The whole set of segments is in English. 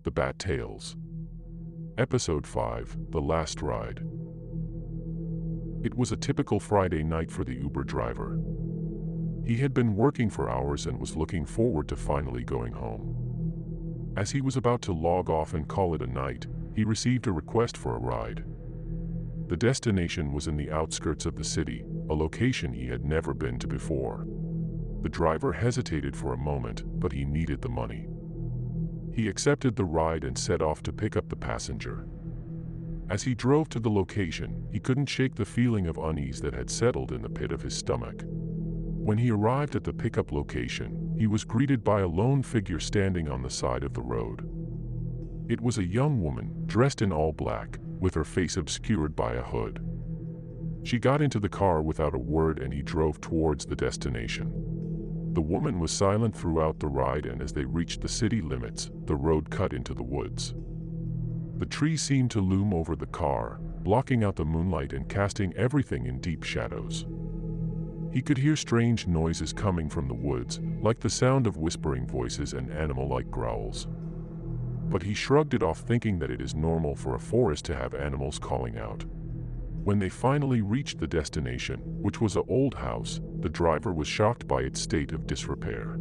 The Battales. Episode 5, The Last Ride. It was a typical Friday night for the Uber driver. He had been working for hours and was looking forward to finally going home. As he was about to log off and call it a night, he received a request for a ride. The destination was in the outskirts of the city, a location he had never been to before. The driver hesitated for a moment, but he needed the money. He accepted the ride and set off to pick up the passenger. As he drove to the location, he couldn't shake the feeling of unease that had settled in the pit of his stomach. When he arrived at the pickup location, he was greeted by a lone figure standing on the side of the road. It was a young woman, dressed in all black, with her face obscured by a hood. She got into the car without a word and he drove towards the destination. The woman was silent throughout the ride, and as they reached the city limits, the road cut into the woods. The trees seemed to loom over the car, blocking out the moonlight and casting everything in deep shadows. He could hear strange noises coming from the woods, like the sound of whispering voices and animal-like growls. But he shrugged it off, thinking that it is normal for a forest to have animals calling out. When they finally reached the destination, which was an old house, the driver was shocked by its state of disrepair.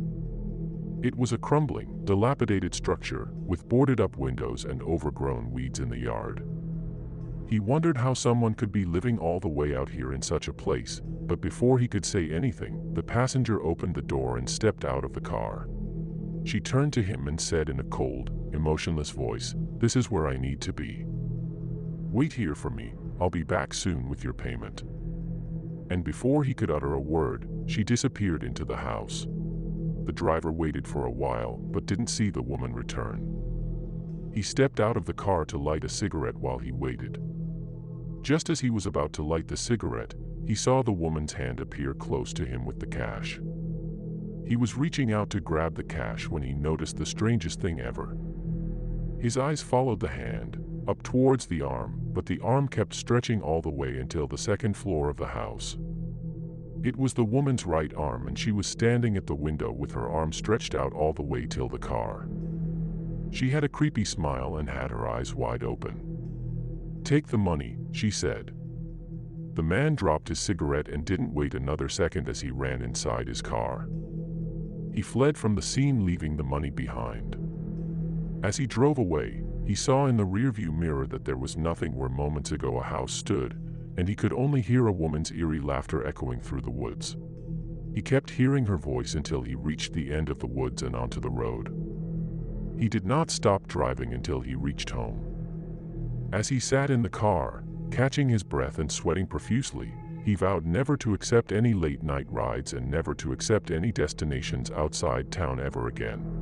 It was a crumbling, dilapidated structure, with boarded-up windows and overgrown weeds in the yard. He wondered how someone could be living all the way out here in such a place, but before he could say anything, the passenger opened the door and stepped out of the car. She turned to him and said in a cold, emotionless voice, "This is where I need to be. Wait here for me. I'll be back soon with your payment." And before he could utter a word, she disappeared into the house. The driver waited for a while, but didn't see the woman return. He stepped out of the car to light a cigarette while he waited. Just as he was about to light the cigarette, he saw the woman's hand appear close to him with the cash. He was reaching out to grab the cash when he noticed the strangest thing ever. His eyes followed the hand, up towards the arm, but the arm kept stretching all the way until the second floor of the house. It was the woman's right arm, and she was standing at the window with her arm stretched out all the way till the car. She had a creepy smile and had her eyes wide open. "Take the money," she said. The man dropped his cigarette and didn't wait another second as he ran inside his car. He fled from the scene, leaving the money behind. As he drove away, he saw in the rearview mirror that there was nothing where moments ago a house stood, and he could only hear a woman's eerie laughter echoing through the woods. He kept hearing her voice until he reached the end of the woods and onto the road. He did not stop driving until he reached home. As he sat in the car, catching his breath and sweating profusely, he vowed never to accept any late-night rides and never to accept any destinations outside town ever again.